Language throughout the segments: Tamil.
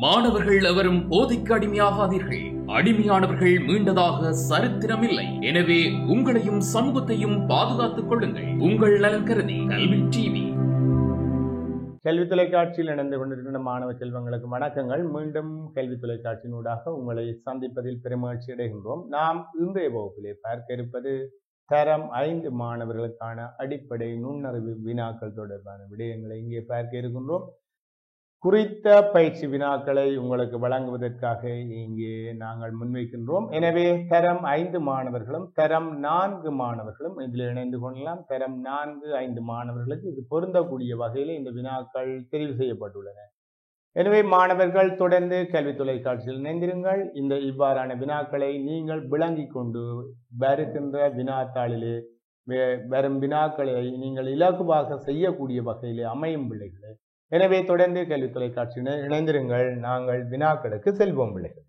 மாணவர்கள் எவரும் போதைக்கு அடிமையாகாதீர்கள். அடிமையானவர்கள் மீண்டதாக சரித்திரமில்லை. எனவே உங்களையும் சமூகத்தையும் பாதுகாத்துக் கொள்ளுங்கள். உங்கள் நலன் கருதி கல்வி டிவி. கல்வி தொலைக்காட்சியில் நடந்து கொண்டிருக்கின்ற மாணவ செல்வங்களுக்கு வணக்கங்கள். மீண்டும் கல்வி தொலைக்காட்சியினூடாக உங்களை சந்திப்பதில் பெருமகிழ்ச்சி அடைகின்றோம். நாம் இன்றைய வகுப்பிலே பார்க்க இருப்பது தரம் 5 மாணவர்களுக்கான அடிப்படை நுண்ணறிவு வினாக்கள் தொடர்பான விடயங்களை இங்கே பார்க்க இருக்கின்றோம். குறித்த பயிற்சி வினாக்களை உங்களுக்கு வழங்குவதற்காக இங்கே நாங்கள் முன்வைக்கின்றோம். எனவே தரம் 5 மாணவர்களும் தரம் 4 மாணவர்களும் இதில் இணைந்து கொள்ளலாம். தரம் 4, 5 மாணவர்களுக்கு இது பொருந்தக்கூடிய வகையில் இந்த வினாக்கள் தெரிவு செய்யப்பட்டுள்ளன. எனவே மாணவர்கள் தொடர்ந்து கல்வி தொலைக்காட்சியில் இணைந்திருங்கள். இவ்வாறான வினாக்களை நீங்கள் விளங்கிக் கொண்டு வருகின்ற வினாத்தாளிலே வரும் வினாக்களை நீங்கள் இலகுவாக செய்யக்கூடிய வகையிலே அமையும் பிள்ளைகளே. எனவே தொடர்ந்து கல்வி தொலைக்காட்சியினர் இணைந்திருங்கள். நாங்கள் வினாக்களுக்கு செல்வோம் பிள்ளைகள்.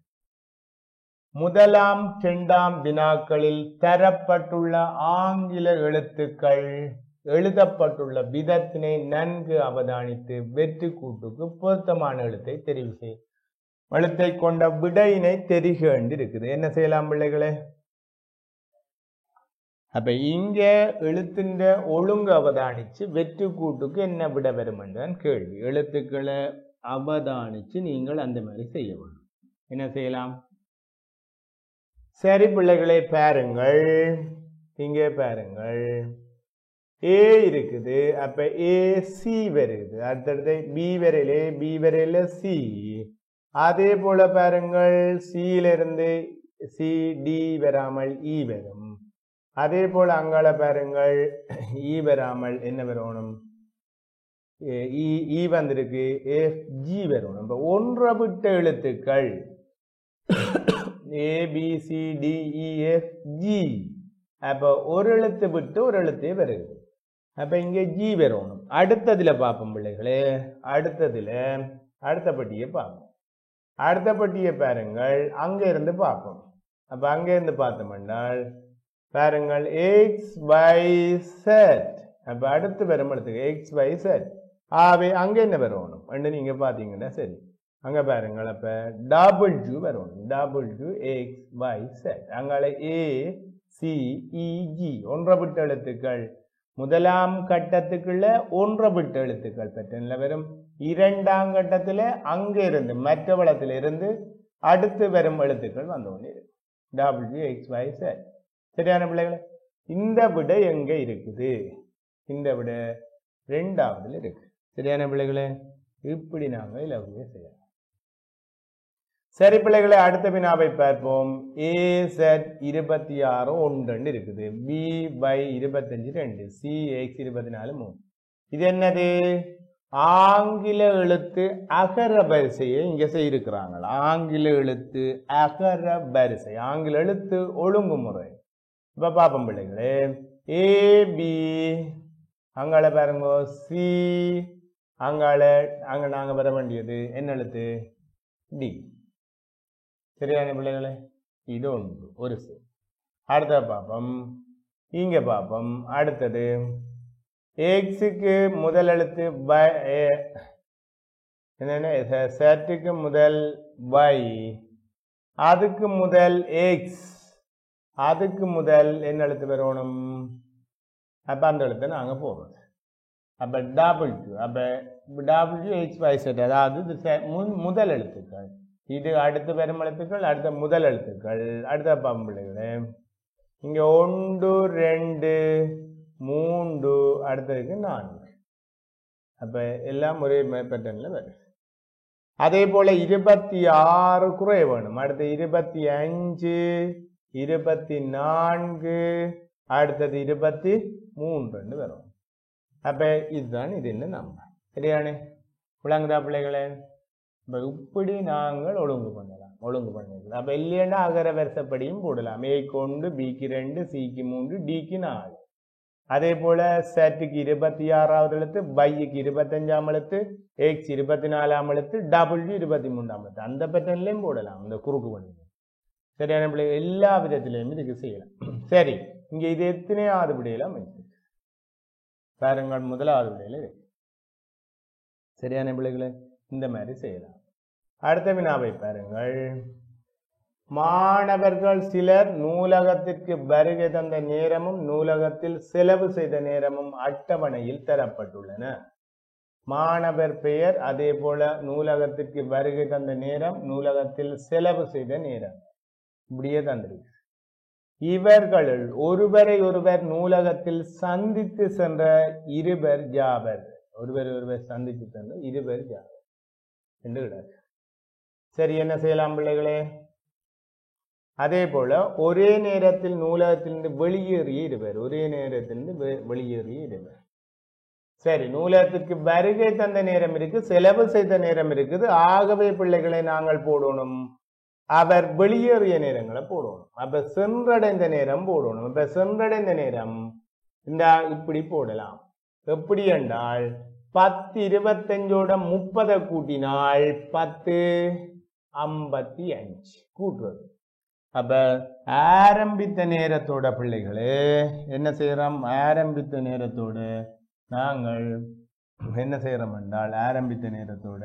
1ஆம் 2ஆம் வினாக்களில் தரப்பட்டுள்ள ஆங்கில எழுத்துக்கள் எழுதப்பட்டுள்ள விதத்தினை நன்கு அவதானித்து வெற்றி கூட்டுக்கு பொருத்தமான எழுத்தை தெரிவு செய். எழுத்தை கொண்ட விடையினை தெரிக இருக்குது. என்ன செய்யலாம் பிள்ளைகளே? அப்ப இங்க எழுத்தின் ஒழுங்கு அவதானிச்சு வெற்றி கூட்டுக்கு என்ன விட வரும் என்றான் கேள்வி. எழுத்துக்களை அவதானிச்சு நீங்கள் அந்த மாதிரி செய்ய வேண்டும். என்ன செய்யலாம்? சரி பிள்ளைகளை பாருங்கள். இங்கே பாருங்கள், ஏ இருக்குது. அப்ப ஏ சி வருது. அடுத்தடுத்து பி வரையிலே, பி வரையில சி. அதே போல பாருங்கள், சியிலிருந்து சி டி வராமல் இ வரும். அதே போல அங்கால பாருங்கள், ஈ வராமல் என்ன வரணும்? ஈ வந்திருக்கு, எஃப் ஜி வரணும். இப்ப ஒன்றை விட்ட எழுத்துக்கள் A B C D E F G. அப்ப ஒரு எழுத்து விட்டு ஒரு எழுத்தே வருது. அப்ப இங்க ஜி வரணும். அடுத்ததுல பார்ப்போம் பிள்ளைகளே. அடுத்த பட்டியை பார்ப்போம். அடுத்த பட்டியை பாருங்கள், அங்க இருந்து பார்ப்போம். அப்ப அங்க இருந்து பார்த்தோம் என்றால் பாருங்கள், எக்ஸ் ஒய் செட். அப்ப அடுத்து வரும் எழுத்துக்கு எக்ஸ் ஒய் செட். ஆவே அங்க என்ன வரணும் என்று நீங்க பாத்தீங்கன்னா சரி. அங்க பாருங்கள், அப்ப டபிள்யூ வரணும். W X Y set. அங்கால ஏ சி இ ஜி ஒன்றை விட்ட எழுத்துக்கள். முதலாம் கட்டத்துக்குள்ள ஒன்றை விட்ட எழுத்துக்கள் பெற்றல வரும். 2ஆம் கட்டத்துல அங்க இருந்து மற்ற வளத்துல இருந்து அடுத்து வரும் எழுத்துக்கள் வந்து கொண்டு இருக்கு. W X Y set. சரியான பிள்ளைகளை? இந்த விட எங்க இருக்குது? இந்த விட 2ஆவதுல இருக்கு. சரியான பிள்ளைகளை? இப்படி நாங்க இலகுவே செய்யலாம். சரி பிள்ளைகளை, அடுத்த வினாவை பார்ப்போம். ஏ செட் 26 1 இருக்குது. B by 25 2. C X 24 3. இது என்னது? ஆங்கில எழுத்து அகர வரிசையை இங்க செய்திருக்கிறாங்க. ஆங்கில எழுத்து அகர வரிசை, ஆங்கில எழுத்து ஒழுங்குமுறை. இப்ப பாப்போம் பிள்ளைகளே. ஏ பி அங்கால பாருங்க, சி அங்கால அங்க நாங்க வர வேண்டியது என்ன எழுத்து? டி. சரியான பிள்ளைகளே? இது ஒன்று ஒரு சி. அடுத்த பாப்போம். இங்க பாப்போம். அடுத்தது எக்ஸுக்கு முதல் எழுத்து என்னன்னா செட்டுக்கு முதல் y, அதுக்கு முதல் எக்ஸ், அதுக்கு முதல் என்ன எழுத்து வரணும்? அப்ப அந்த எழுத்தை நாங்க போடுறோம். அப்ப டபிள்யூ. அப்ப டபிள்யூ எக்ஸ் ஒய் செட், அதாவது முதல் எழுத்துக்கள். இது அடுத்து வரும் எழுத்துக்கள், அடுத்த முதல் எழுத்துக்கள். அடுத்த பாம்பிள்ளைகளே, இங்க 1 2 3, அடுத்ததுக்கு 4. அப்ப எல்லாம் ஒரே பேட்டர்ன்ல வரும். அதே போல 26 குறைய வேணும். அடுத்து 25 24, அடுத்தது 23 வரும். அப்ப இதுதான் இது என்ன நம்பர். சரியானே? விளங்குதா பிள்ளைகளே? இப்படி நாங்கள் ஒழுங்கு பண்ணலாம். அப்ப இல்லையா அகர வரிசைப்படியும் போடலாம். ஏக்கு 1, பிக்கு 2, சிக்கு 3, டிக்கு 4. அதே போல செட்டுக்கு 26ஆவது எழுத்து, பைக்கு 25ஆம் எழுத்து, எக்ஸ் 24ஆம் எழுத்து, டபிள்யூ 23ஆம் எழுத்து. அந்த பேட்டர்ன்லயும் போடலாம். இந்த குறுக்கு பண்ணி. சரியான பிள்ளைகள்? எல்லா விதத்திலையும் இதுக்கு செய்யலாம். சரி, இங்க இது எத்தனையாவது விடையெல்லாம் பாருங்கள், முதலாவது விடையில இருக்கு. சரியான பிள்ளைகளை? இந்த மாதிரி செய்யலாம். அடுத்த வினாவை பாருங்கள். மாணவர்கள் சிலர் நூலகத்திற்கு வருகை தந்த நேரமும் நூலகத்தில் செலவு செய்த நேரமும் அட்டவணையில் தரப்பட்டுள்ளன. மாணவர் பெயர், அதே போல நூலகத்திற்கு வருகை தந்த நேரம், நூலகத்தில் செலவு செய்த நேரம், இப்படியே தந்திருக்கு. இவர்களுள் ஒருவரை ஒருவர் நூலகத்தில் சந்தித்து சென்ற இருவர் யாவர்? ஒருவர் ஒருவர் சந்தித்து சென்ற இருவர் யாவர் என்று கிடையாது. சரி, என்ன செய்யலாம் பிள்ளைகளே? அதே போல ஒரே நேரத்தில் நூலகத்திலிருந்து வெளியேறிய இருவர், ஒரே நேரத்திலிருந்து வெளியேறிய இருவர். சரி, நூலகத்திற்கு வருகை தந்த நேரம் இருக்கு, செலவு செய்த நேரம் இருக்குது. ஆகவே பிள்ளைகளை நாங்கள் போடணும் அவர் வெளியேறிய நேரங்களை போடணும். அப்ப சென்றடைந்த நேரம் போடணும். இப்ப சென்றடைந்த நேரம் இந்த இப்படி போடலாம். எப்படி என்றால் 10 25ஓட 30 கூட்டினால் 10 55 கூட்டுறது. அப்ப ஆரம்பித்த நேரத்தோட பிள்ளைகளே என்ன செய்யறோம்? ஆரம்பித்த நேரத்தோட நாங்கள் என்ன செய்யறோம் என்றால் ஆரம்பித்த நேரத்தோட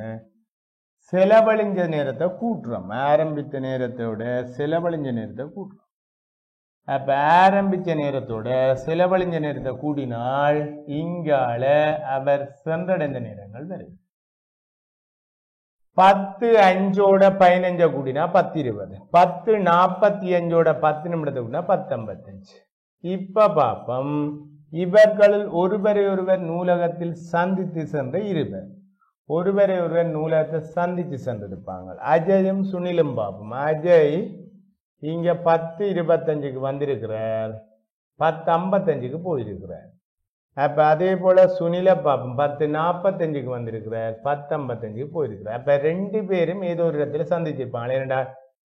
செலவழிஞ்ச நேரத்தை கூட்டுறோம். ஆரம்பித்த நேரத்தோட செலவழிஞ்ச நேரத்தை கூட்டுறோம். அப்ப ஆரம்பிச்ச நேரத்தோட செலவழிஞ்ச நேரத்தை கூட்டினால் இங்கால அவர் சென்றடைந்த நேரங்கள் வருது. 10 5ஓட 15 கூட்டினா 10 20, 10 45ஓட 10 நிமிடத்தை கூட்டினா 10 55. இப்ப பாப்போம், இவர்களில் ஒருவரை ஒருவர் நூலகத்தில் சந்தித்து சென்ற இருவர், ஒருவரை ஒருவர் நூலகத்தை சந்தித்து சென்றிருப்பாங்க. அஜயும் சுனிலும் பார்ப்போம். அஜய் இங்க 10 25க்கு வந்திருக்கிறார், 10 55க்கு போயிருக்கிறார். அப்ப அதே போல சுனில பார்ப்போம். 10 45க்கு வந்திருக்கிறார், 10 55க்கு போயிருக்கிறார். அப்ப ரெண்டு பேரும் ஏதோ ஒரு இடத்துல சந்திச்சிருப்பாங்க. ஏனென்றா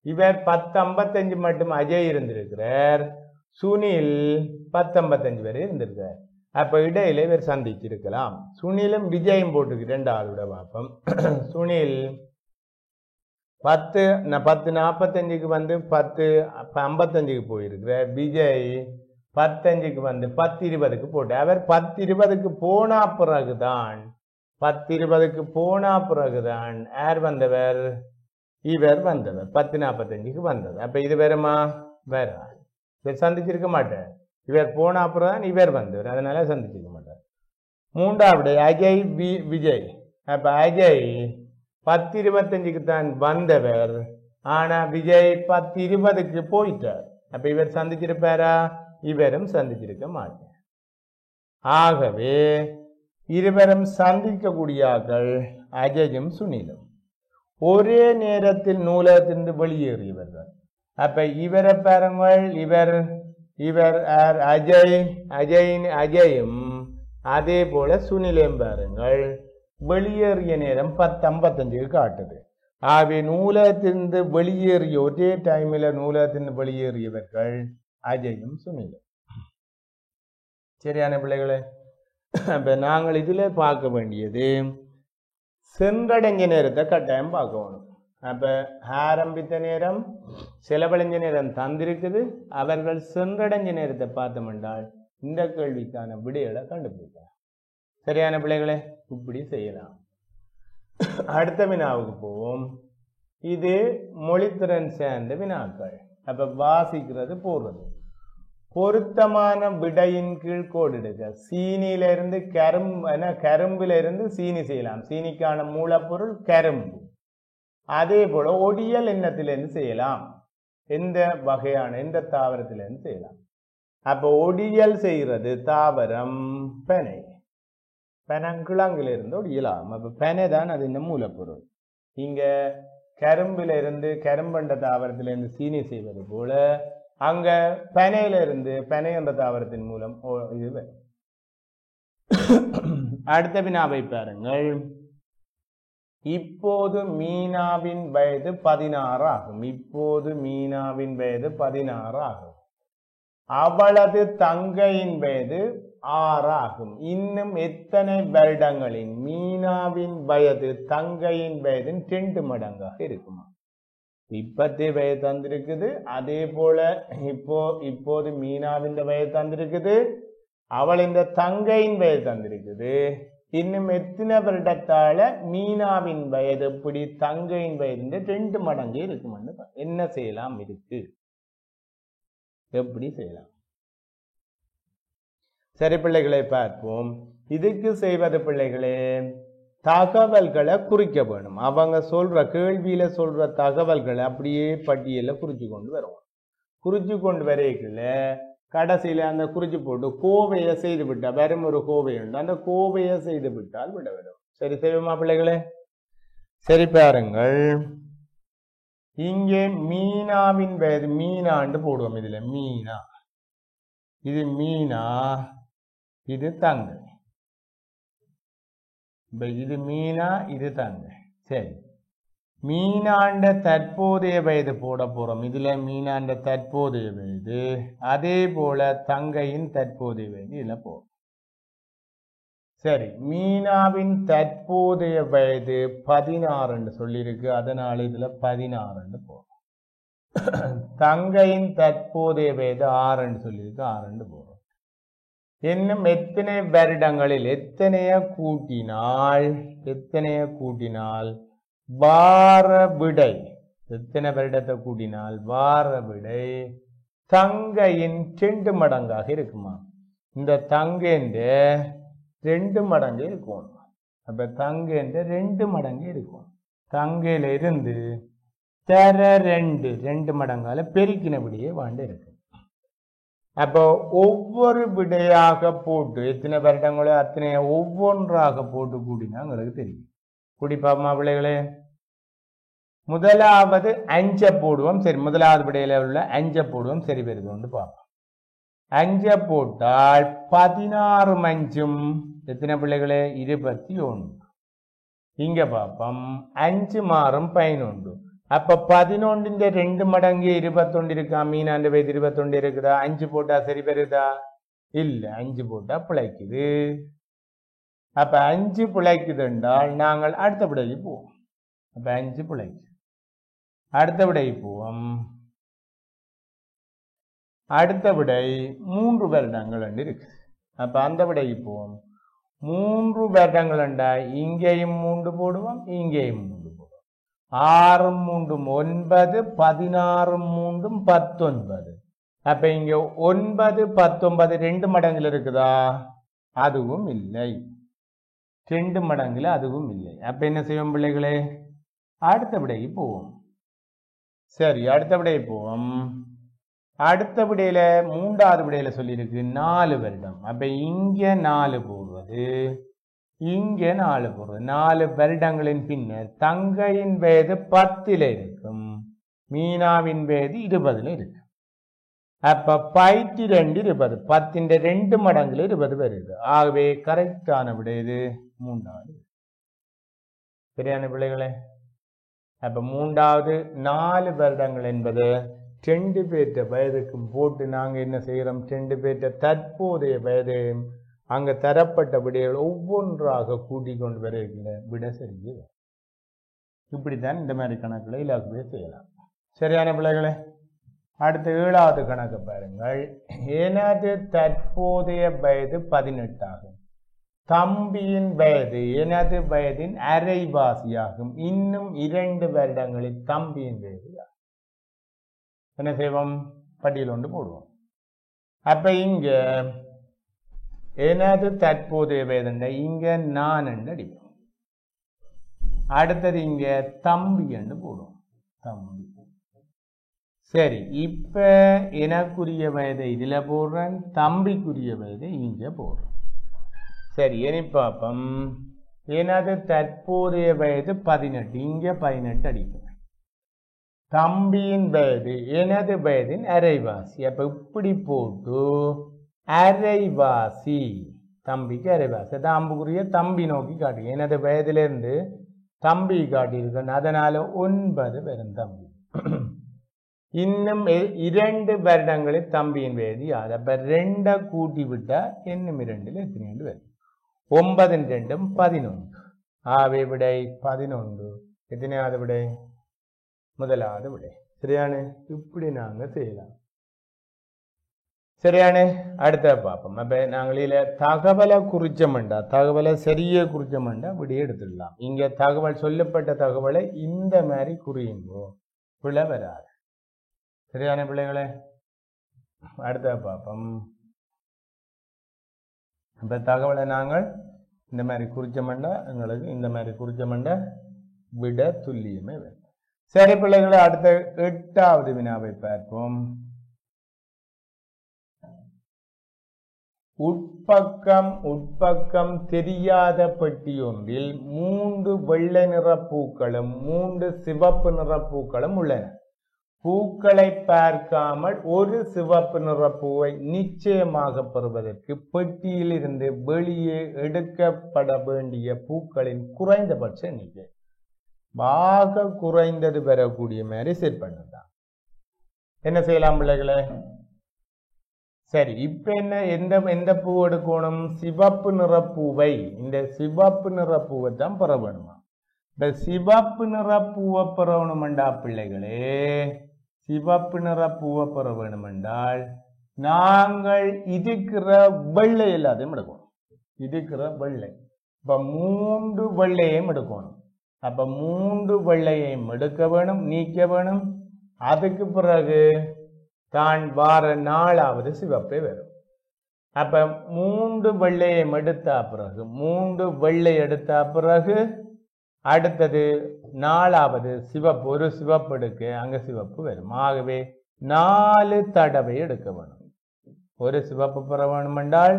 இவர் 10 55 மட்டும் அஜய் இருந்திருக்கிறார், சுனில் 10 55 வரை இருந்திருக்கார். அப்ப இடையில இவர் சந்திச்சிருக்கலாம். சுனிலும் விஜயும் போட்டுருக்கு. ரெண்டாவது பார்ப்போம். சுனில் 10 45க்கு வந்து 10 55க்கு போயிருக்கிறார். விஜய் 10 5க்கு வந்து 10 20க்கு போட்டு, அவர் 10 20க்கு போனா பிறகுதான் 10 20க்கு போனா பிறகுதான் யார் வந்தவர்? இவர் வந்தவர் 10 45க்கு வந்தது. அப்ப இது வருமா? வராது. இவர் சந்திச்சிருக்க மாட்டார். இவர் போன அப்புறம் தான் இவர் வந்தவர், அதனால சந்திச்சிருக்க மாட்டார். மூன்றாவது அஜய் விஜய். அப்ப அஜய் 10 25க்கு தான் வந்தவர், ஆனா விஜய் 10 20க்கு போயிட்டார். அப்ப இவர் சந்திச்சிருப்பாரா? இவரும் சந்திச்சிருக்க மாட்டார். ஆகவே இருவரும் சந்திக்கக்கூடியார்கள் அஜயும் சுனிலும். ஒரே நேரத்தில் நூலகத்திலிருந்து வெளியேறியவர்கள். அப்ப இவரை பாருங்கள், இவர் அஜயும் அதே போல சுனிலையும் பாருங்கள். வெளியேறிய நேரம் 10 55க்கு காட்டுது. ஆகவே நூலகத்திலிருந்து வெளியேறிய ஒரே டைமில் நூலகத்திலிருந்து வெளியேறியவர்கள் அஜயும் சுனிலும். சரியான பிள்ளைகளே? அப்ப நாங்கள் இதுல பார்க்க வேண்டியது சென்றடைஞ்ச நேரத்தை கட்டாயம் பார்க்கணும். அப்ப ஆரம்பித்த நேரம், செலவழிஞ்ச நேரம் தந்திருக்குது. அவர்கள் சென்றடைஞ்ச நேரத்தை பார்த்தோம் என்றால் இந்த கேள்விக்கான விடைகளை கண்டுபிடிக்கலாம். சரியான பிள்ளைகளே? இப்படி செய்யலாம். அடுத்த வினாவுக்கு போவோம். இது மொழித்திறன் சேர்ந்த வினாக்கள். அப்ப வாசிக்கிறது போடுறது. பொருத்தமான விடையின் கீழ் கோடிடுக. சீனியிலிருந்து கரும்புல இருந்து சீனி செய்யலாம். சீனிக்கான மூலப்பொருள் கரும்பு. அதே போல ஒடியல் எண்ணத்திலிருந்து செய்யலாம். எந்த வகையான எந்த தாவரத்திலிருந்து செய்யலாம்? அப்ப ஒடியல் செய்கிறது தாவரம் பனை. பனங்கிழங்கிலிருந்து ஒடியலாம். அப்ப பனை தான் அது இந்த மூலப்பொருள். இங்க கரும்புல இருந்து கரும்பண்ட தாவரத்திலிருந்து சீனி செய்வது போல அங்க பனையிலிருந்து பனை என்ற தாவரத்தின் மூலம் இது. அடுத்த வினாவை பாருங்கள். இப்போது மீனாவின் வயது 16 ஆகும். இப்போது மீனாவின் வயது 16 ஆகும். அவளது தங்கையின் வயது 6 ஆகும். இன்னும் எத்தனை வருடங்களின் மீனாவின் வயது தங்கையின் வயதின் 2 மடங்காக இருக்குமா? இப்பத்தே வயது தந்திருக்குது. அதே போல இப்போது மீனாவின் வயது தந்திருக்குது. அவள் இந்த தங்கையின் வயது தந்திருக்குது. இன்னும் எத்தனை வருடத்தால மீனாவின் வயது எப்படி தங்கையின் வயது 2 மடங்கு இருக்குமென்னு என்ன செய்யலாம் இருக்கு, எப்படி செய்யலாம்? சரி பிள்ளைகளை பார்ப்போம். இதுக்கு செய்வது பிள்ளைகளே, தகவல்களை குறிக்க வேணும். அவங்க சொல்ற கேள்வியில சொல்ற தகவல்களை அப்படியே பட்டியல குறிச்சு கொண்டு வருவோம். குறிச்சு கொண்டு வரைக்குள்ள கடைசியில அந்த குறிச்சு போட்டு கோவையை செய்து விட்டா வெறும் ஒரு கோவை உண்டு, அந்த கோவையை செய்து விட்டால் விட வரும். சரி செய்வோமா பிள்ளைகளே? சரி பாருங்கள், இங்கே மீனாவின் வயது மீனாண்டு போடுவோம். இதுல மீனா, இது மீனா, இது தங்கை. இது மீனா, இது தங்கை. சரி, மீனாண்ட தற்போதைய வயது போட போறோம். இதுல மீனாண்ட தற்போதைய வயது, அதே போல தங்கையின் தற்போதைய வயது இதுல போறோம். சரி, மீனாவின் தற்போதைய வயது 16 சொல்லியிருக்கு, அதனால இதுல 16 போறோம். தங்கையின் தற்போதைய வயது 6 சொல்லியிருக்கு, 6 போறோம். இன்னும் எத்தனை வருடங்களில் எத்தனைய கூட்டினால் வார விடை, எத்தனை வருடத்தை கூட்டினால் வார விடை தங்கையின் 2 மடங்காக இருக்குமா? இந்த தங்கைன்ற 2 மடங்கு இருக்கும். அப்ப தங்கைன்ற 2 மடங்கு இருக்கும். தங்கையில இருந்து தர 2 மடங்கால பெருக்கினபடியே வாண்டு இருக்கு. அப்போ ஒவ்வொரு விடையாக போட்டு எத்தனை வருடங்களோ அத்தனை ஒவ்வொன்றாக போட்டு கூட்டினா உங்களுக்கு தெரியும். குடிப்பாமா பிள்ளைகளே? முதலாவது 5 போடுவோம். சரி, முதலாவது விடையில உள்ள 5 போடுவோம். சரி வருது கொண்டு பார்ப்போம். 5 போட்டால் 16 5 எத்தனை பிள்ளைகளே? 21. இங்க பார்ப்போம், 5 மாறும் 11. அப்ப 11 2 மடங்கு 21 இருக்கா? மீனாண்ட வயது 21 இருக்குதா? 5 போட்டா சரி வருதா? இல்ல, 5 போட்டா பிழைக்குது. அப்ப 5 பிழைக்குது என்றால் நாங்கள் அடுத்த விடைக்கு போவோம். அப்ப 5 பிழைக்கு அடுத்த விடைக்கு போவோம். அடுத்த விடை 3 வருடங்கள் என்று இருக்கு. அப்ப அந்த விடைக்கு போவோம். 3 வருடங்கள் என்றா இங்கேயும் 3 போடுவோம், இங்கேயும் 3 போடுவோம். 6 3 9, 16 3 19. அப்ப இங்க 9 19 2 மடங்குல இருக்குதா? அதுவும் இல்லை. 2 மடங்குல அதுவும் இல்லை. அப்ப என்ன செய்வோம் பிள்ளைகளே? அடுத்த விடைக்கு போவோம். சரி, அடுத்த விடைக்கு போவோம். அடுத்த விடையில 3வது விடையில சொல்லியிருக்கு 4 வருடம். அப்ப இங்க 4 போடுவது, இங்க 4 போடுவது. 4 வருடங்களின் பின்னர் தங்கையின் வயது 10 இருக்கும், மீனாவின் வயது 20 இருக்கு. அப்ப 2 20, 10 2 மடங்குல 20 வருது. ஆகவே கரெக்டான விடை இது 3வது. சரியான பிள்ளைகளே? அப்ப 3வது 4 வருடங்கள் என்பது 2 பேர்த்த வயதுக்கும் போட்டு நாங்க என்ன செய்யறோம்? 2 பேர்த்த தற்போதைய வயதையும் அங்க தரப்பட்ட விடைகள் ஒவ்வொன்றாக கூட்டிக் கொண்டு வர விட சரி. இப்படித்தான் இந்த மாதிரி கணக்குல இலகுவே செய்யலாம். சரியான பிள்ளைகளே? அடுத்த 7வது கணக்கு பாருங்கள். எனது தற்போதைய வயது 18 ஆகும். தம்பியின் வயது எனது வயதின் அரைவாசியாகும். இன்னும் 2 வருடங்களில் தம்பியின் வயது என்ன செய்வோம்? பட்டியல் ஒன்று போடுவோம். அப்ப இங்க எனது தற்போதைய வயது இங்க நான் என்று அடிப்போம். அடுத்தது இங்க தம்பி என்று போடுவோம். தம்பி. சரி, இப்ப எனக்குரிய வயதை இதுல போடுறேன், தம்பிக்குரிய வயதை இங்க போடுறேன். சரி, இனி பாப்பம். எனது தற்போதைய வயது 18, இங்க 18 அடிப்பேன். தம்பியின் வயது எனது வயதின் அரைவாசி. அப்ப இப்படி போட்டு அரைவாசி, தம்பிக்கு அரைவாசி. அம்புக்குரிய தம்பி நோக்கி காட்டு. எனது வயதிலிருந்து தம்பி காட்டியிருக்கேன், அதனால 9 வரும் தம்பி. இன்னும் 2 வருடங்களில் தம்பியின் வயது யாது? அப்ப 2 கூட்டி விட்டா இன்னும் 2 எத்தனை வரும்? 9 2 11. ஆவே விடை 11. எத்தனையாவது விடை? முதலாவது விடை. சரியான? இப்படி நாங்க செய்யலாம். சரியானே அடுத்த பார்ப்போம். அப்ப நாங்கள் இதுல தகவலை குறிச்சோம்டா, தகவலை சரியே குறிச்சோம்டா விடிய எடுத்துடலாம். இங்க தகவல் சொல்லப்பட்ட தகவலை இந்த மாதிரி குறியுங்கோ, பிழை வராது. சரியான பிள்ளைகளே? அடுத்த பார்ப்போம். அப்ப தகவலை நாங்கள் இந்த மாதிரி குறிச்சோம்டா எங்களுக்கு இந்த மாதிரி குறிச்சோம்டா விட துல்லியமே வேணும். சரி பிள்ளைகளை, அடுத்த 8வது வினாவை பார்ப்போம். உட்பக்கம் தெரியாத பெட்டி ஒன்றில் 3 வெள்ளை நிற பூக்களும் 3 சிவப்பு நிற பூக்களும் உள்ளன. பூக்களை பார்க்காமல் ஒரு சிவப்பு நிற பூவை நிச்சயமாக பெறுவதற்கு பெட்டியில் இருந்து வெளியே எடுக்கப்பட வேண்டிய பூக்களின் குறைந்தபட்ச எண்ணிக்கை. பாக குறைந்தது பெறக்கூடிய மாதிரி செட் பண்ணுதான். என்ன செய்யலாம் பிள்ளைகளே? சரி, இப்ப என்ன எந்த பூ எடுக்கணும்? சிவப்பு நிற பூவை, இந்த சிவப்பு நிற பூவை தான் பெற வேணுமா? இந்த சிவப்பு நிற பூவை பெற வேணுமெண்டா பிள்ளைகளே, சிவப்பு நிற பூவை பெற வேணுமென்றால் நாங்கள் இருக்கிற வெள்ளை எல்லாத்தையும் எடுக்கணும். இருக்கிற வெள்ளை இப்ப 3 வெள்ளையும் எடுக்கணும். அப்ப 3 வெள்ளையையும் எடுக்க வேணும், நீக்க வேணும். அதுக்கு பிறகு தான் வார 4வது சிவப்பே வரும். அப்ப 3 வெள்ளையை எடுத்தா பிறகு 3 வெள்ளை எடுத்தா பிறகு அடுத்தது 4வது சிவப்பு, ஒரு சிவப்பு எடுக்க அங்க சிவப்பு வரும். ஆகவே 4 தடவை எடுக்க வேணும். ஒரு சிவப்பு பெற வேணும் என்றால்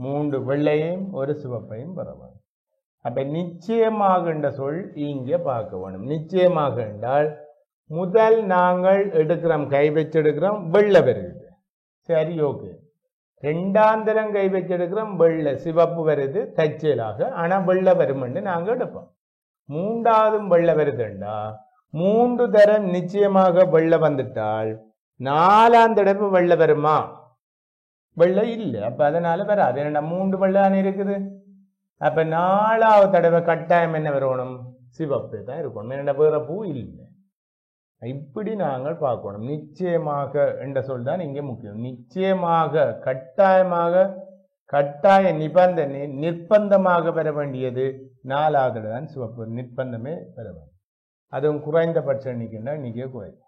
3 வெள்ளையும் ஒரு சிவப்பையும் பெற வேணும். அப்ப நிச்சயமாக என்ற சொல் இங்க பார்க்க வேணும். நிச்சயமாக என்றால் முதல் நாங்கள் எடுக்கிறோம், கை வச்சு எடுக்கிறோம், வெள்ளை வருது. சரி, ஓகே. 2ஆம் தரம் கை வச்சு எடுக்கிறோம், வெள்ளை சிவப்பு வருது தற்செயலாக. ஆனா வெள்ளை வருமென்று நாங்கள் எடுப்போம். 3ஆவதும் வெள்ளை வருதுண்டா 3 தரம் நிச்சயமாக வெள்ளை வந்துட்டால் 4ஆம் தடவை வெள்ளை வருமா? வெள்ளை இல்லை. அப்ப அதனால வராது. 3 வெள்ளான இருக்குது. அப்ப 4வது தடவை கட்டாயம் என்ன வரணும்? சிவப்பு தான் இருக்கணும். என்னடா வேற பூ இல்லை. இப்படி நாங்கள் பார்க்கணும். நிச்சயமாக என்ற சொல் தான் இங்கே முக்கியம். நிச்சயமாக, கட்டாயமாக, கட்டாய நிபந்தனை, நிர்பந்தமாக பெற வேண்டியது 4வது தான் சிவப்பு. நிர்பந்தமே பெற வேண்டும். அதுவும் குறைந்தபட்ச எண்ணிக்கைன்னா இன்னைக்கே குறையும்.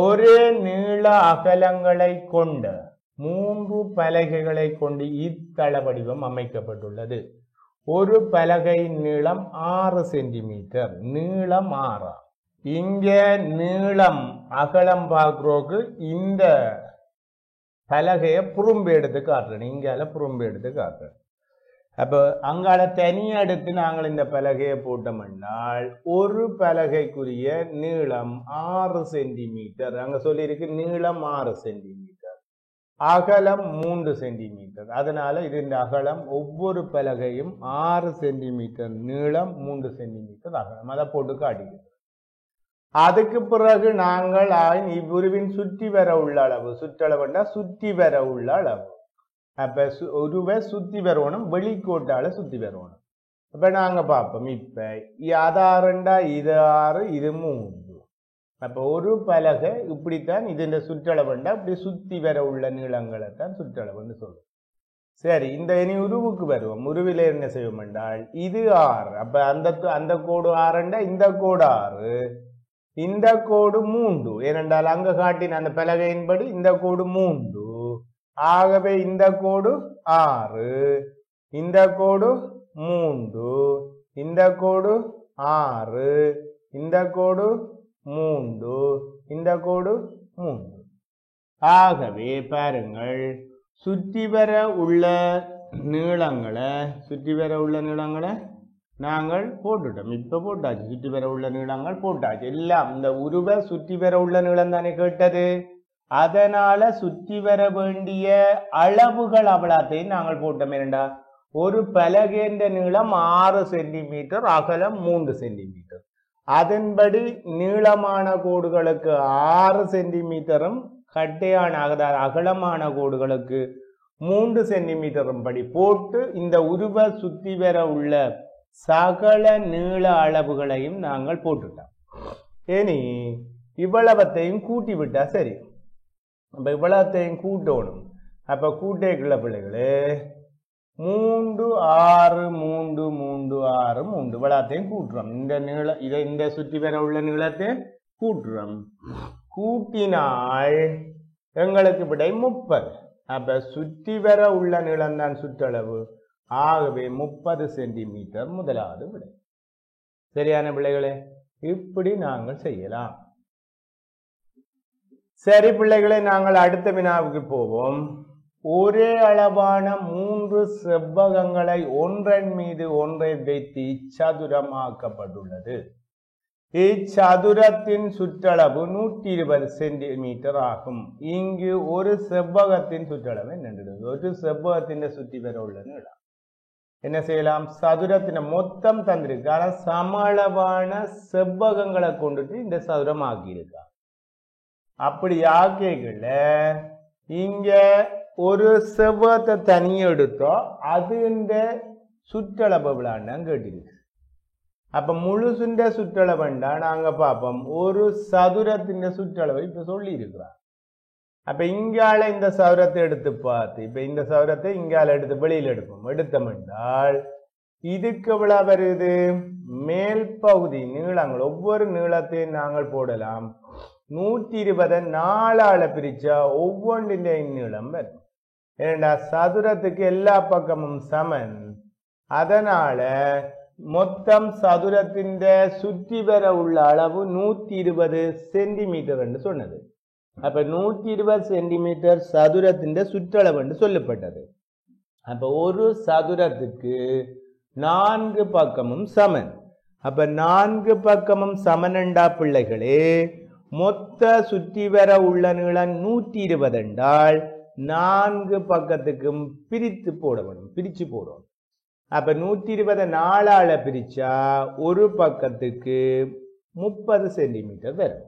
ஒரே நீள அகலங்களை கொண்ட 3 பலகைகளை கொண்டு இத்தள வடிவம் அமைக்கப்பட்டுள்ளது. ஒரு பலகையின் நீளம் 6 சென்டிமீட்டர். நீளம் 6. இங்க நீளம் அகலம் பார்க்கிறோக்கு இந்த பலகையை புறம்பு எடுத்து காட்டுறேன். இங்கால புறம்பு எடுத்து காட்டுறேன். அப்போ அங்கால தனியா எடுத்து நாங்கள் இந்த பலகையை போட்டோம்னால் ஒரு பலகைக்குரிய நீளம் 6 சென்டிமீட்டர். அங்க சொல்லியிருக்கு நீளம் 6 சென்டிமீட்டர், அகலம் 3 சென்டிமீட்டர். அதனால இது இந்த அகலம் ஒவ்வொரு பலகையும் 6 சென்டிமீட்டர் நீளம், 3 சென்டிமீட்டர் அகலம். அதை போட்டு காட்டிக்கிறோம். அதுக்கு பிறகு நாங்கள் இவ்வுருவின் சுற்றி வர உள்ள அளவு, சுற்றளவுண்டா சுற்றி வர உள்ள அளவு. அப்ப ஒருவை சுத்தி வரணும், வெளிக்கோட்டால சுத்தி வரணும். அப்ப நாங்க பார்ப்போம். இப்ப அது 6 இது 6 இது 3. அப்ப ஒரு பலகை இப்படித்தான். இது இந்த சுற்றளவுண்டா இப்படி சுத்தி வர உள்ள நீளங்களை தான் சுற்றளவுன்னு சொல்லுவோம். சரி, இந்த இனி உருவுக்கு வருவோம். உருவில என்ன செய்வோம் என்றால் இது 6. அப்ப அந்த கோடு 6 இந்த கோடு 6, இந்த கோடு 3. ஏனென்றால் அங்க காட்டின அந்த பலகையின்படி இந்த கோடு 3. ஆகவே இந்த கோடு 6, இந்த கோடு 3, இந்த கோடு 6, இந்த கோடு 3, இந்த கோடு 3. ஆகவே பாருங்கள், சுற்றி வர உள்ள நீளங்களை நாங்கள் போட்டுட்டோம். இப்ப போட்டாச்சு. சுற்றி வர உள்ள நீளங்கள் போட்டாச்சு. எல்லாம் இந்த உருவ சுற்றி வர உள்ள நீளம் தானே கேட்டது. அதனால சுற்றி வர வேண்டிய அளவுகள் அவ்வளத்தையும் நாங்கள் போட்டோம். என்னடா, ஒரு பலகையின் நீளம் 6 சென்டிமீட்டர், அகலம் 3 சென்டிமீட்டர். அதன்படி நீளமான கோடுகளுக்கு 6 சென்டிமீட்டரும், கட்டையான அகலமான கோடுகளுக்கு 3 சென்டிமீட்டரும் படி போட்டு இந்த உருவ சுற்றி வர உள்ள சகல நீள அளவுகளையும் நாங்கள் போட்டுட்டோம். இனி இவ்வளவத்தையும் கூட்டி விட்டா சரி. அப்ப இவ்வளத்தையும் கூட்டணும். அப்ப கூட்டைக்குள்ள பிள்ளைகளே 3 6 3 3 6 3 இவ்வளத்தையும் கூட்டுறோம். இந்த சுற்றி வர உள்ள நீளத்தை கூட்டுறோம். கூட்டினால் எங்களுக்கு விடை 30. அப்ப சுற்றி வர உள்ள நீளம் தான் சுற்றளவு. ஆகவே 30 சென்டிமீட்டர் முதலாவது விடை. சரியான பிள்ளைகளே, இப்படி நாங்கள் செய்யலாம். சரி பிள்ளைகளே, நாங்கள் அடுத்த வினாவுக்கு போவோம். ஒரே அளவான 3 செவ்வகங்களை ஒன்றன் மீது ஒன்றை வைத்து இச்சதுரமாக்கப்பட்டுள்ளது. இச்சதுரத்தின் சுற்றளவு 120 சென்டிமீட்டர் ஆகும். இங்கு ஒரு செவ்வகத்தின் சுற்றளவு என்னென்றது? ஒரு செவ்வகத்தின் சுற்றி வர உள்ள நீளம். என்ன செய்யலாம்? சதுரத்தின மொத்தம் தந்திருக்கு, ஆனா சம அளவான செவ்வகங்களை கொண்டுட்டு இந்த சதுரம் ஆக்கியிருக்கா. அப்படி ஆக்கியல இங்க ஒரு செவ்வகத்தை தனியே எடுத்தோம், அது இந்த சுற்றளவு விளையாண்டான் கேட்டிருக்கு. அப்ப முழுசுண்ட சுற்றளவுண்டா நாங்க பார்ப்போம். ஒரு சதுரத்தின் சுற்றளவை இப்ப சொல்லி இருக்கிறார். அப்ப இங்கால இந்த சதுரத்தை எடுத்து பார்த்து, இப்ப இந்த சதுரத்தை இங்கால எடுத்து வெளியில எடுப்போம். எடுத்தோம் என்றால் இதுக்கு எவ்வளவு வருது? மேல் பகுதி நீளங்கள் ஒவ்வொரு நீளத்தையும் நாங்கள் போடலாம். 120 4ஆல பிரிச்சா ஒவ்வொன்றின் நீளம் வரும். ஏன்னா சதுரத்துக்கு எல்லா பக்கமும் சமன். அதனால மொத்தம் சதுரத்தின் சுற்றி வர உள்ள அளவு 120 சென்டிமீட்டர் என்று சொன்னது. அப்ப 120 சென்டிமீட்டர் சதுரத்தின் சுற்றளவு என்று சொல்லப்பட்டது. அப்ப ஒரு சதுரத்துக்கு 4 பக்கமும் சமன். அப்ப 4 பக்கமும் சமனண்டா பிள்ளைகளே, மொத்த சுற்றி வர உள்ள நீளம் 120 என்றால் 4 பக்கத்துக்கும் பிரித்து போட வேண்டும், பிரிச்சு போடும். அப்ப 120 4ஆல பிரிச்சா ஒரு பக்கத்துக்கு 30 சென்டிமீட்டர் வரும்.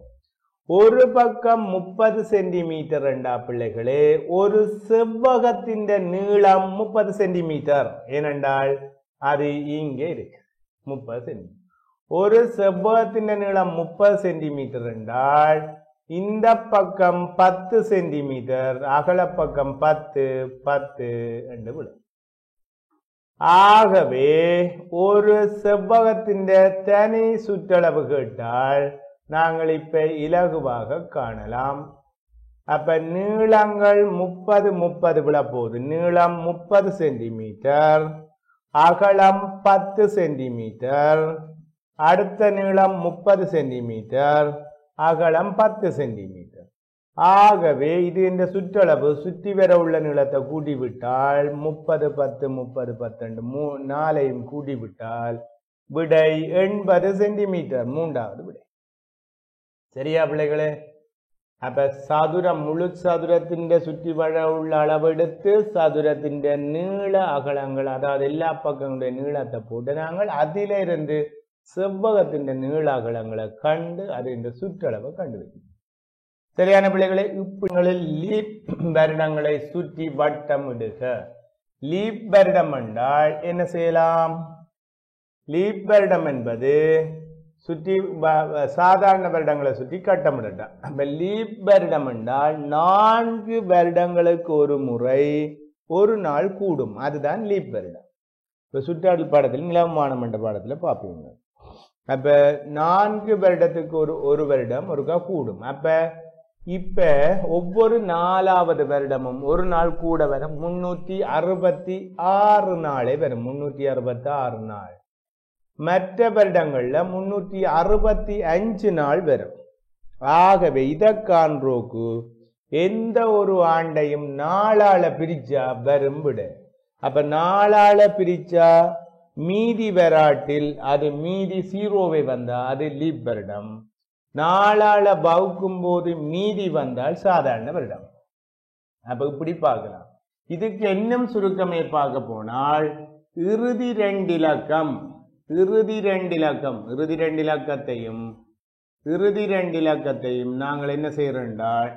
ஒரு பக்கம் 30 சென்டிமீட்டர் என்றா பிள்ளைகளே, ஒரு செவ்வகத்தின் நீளம் 30 சென்டிமீட்டர். ஏனென்றால் அது இங்கே இருக்கு 30 சென்டிமீட்டர். ஒரு செவ்வகத்தின் நீளம் 30 சென்டிமீட்டர் என்றால் இந்த பக்கம் 10 சென்டிமீட்டர், அகல பக்கம் 10 என்று விடும். ஆகவே ஒரு செவ்வகத்தின் தனி சுற்றளவு கேட்டால் நாங்கள் இப்ப இலகுவாக காணலாம். அப்ப நீளங்கள் 30 விழ போகுது. நீளம் 30 சென்டிமீட்டர், அகலம் 10 சென்டிமீட்டர், அடுத்த நீளம் 30 சென்டிமீட்டர், அகலம் 10 சென்டிமீட்டர். ஆகவே இது இந்த சுற்றளவு சுற்றி வர உள்ள நீளத்தை கூட்டிவிட்டால் 30 10 30 10 4ஐயும் கூட்டிவிட்டால் விடை 80 சென்டிமீட்டர். மூன்றாவது விடை. சரியா பிள்ளைகளே? அப்ப சதுரம் முழு சதுரத்தின் சுற்றி வர உள்ள அளவு எடுத்து சதுரத்தின் நீள அகலங்கள், அதாவது எல்லா பக்கங்களுடைய நீளத்தை போட்டு நாங்கள் அதிலிருந்து செவ்வகத்தின் நீள அகலங்களை கண்டு அது இந்த சுற்றளவை கண்டுபிடிக்கும். சரியான பிள்ளைகளை? இப்பங்களில் லீப் வருடங்களை சுற்றி வட்டம் இடுக. லீப் வருடம் என்றால் என்ன செய்யலாம்? லீப் வருடம் என்பது சுற்றி சாதாரண வருடங்களை சுற்றி கட்டமிடலாம். அப்ப லீப் வருடம் என்றால் 4 வருடங்களுக்கு ஒரு முறை ஒரு நாள் கூடும், அதுதான் லீப் வருடம். இப்ப சுற்றாடல் பாடத்தில் நிலவமானம் என்ற பாடத்துல பார்ப்பீங்க. அப்ப 4 வருடத்துக்கு ஒரு வருடம் ஒருக்கா கூடும். அப்ப இப்ப ஒவ்வொரு 4ஆவது வருடமும் ஒரு நாள் கூட வரும். 366 நாளே வரும். 366 நாள். மற்ற வருடங்கள்ல 365 நாள் வரும். ஆகவே இதற்கான்ரோக்கு எந்த ஒரு ஆண்டையும் 4ஆல பிரிச்சா வரும் விட. அப்ப 4ஆல பிரிச்சா மீதி வராட்டில் அது மீதி 0வை வந்தா அது லீப் வருடம். 4ஆல வகுக்கும் போது மீதி வந்தால் சாதாரண வருடம். அப்ப இப்படி பார்க்கலாம். இதுக்கு இன்னும் சுருக்கமே பார்க்க போனால் இறுதி 2 இலக்கம், இறுதி 2 இலக்கத்தையும் நாங்கள் என்ன செய்யறோம் என்றால்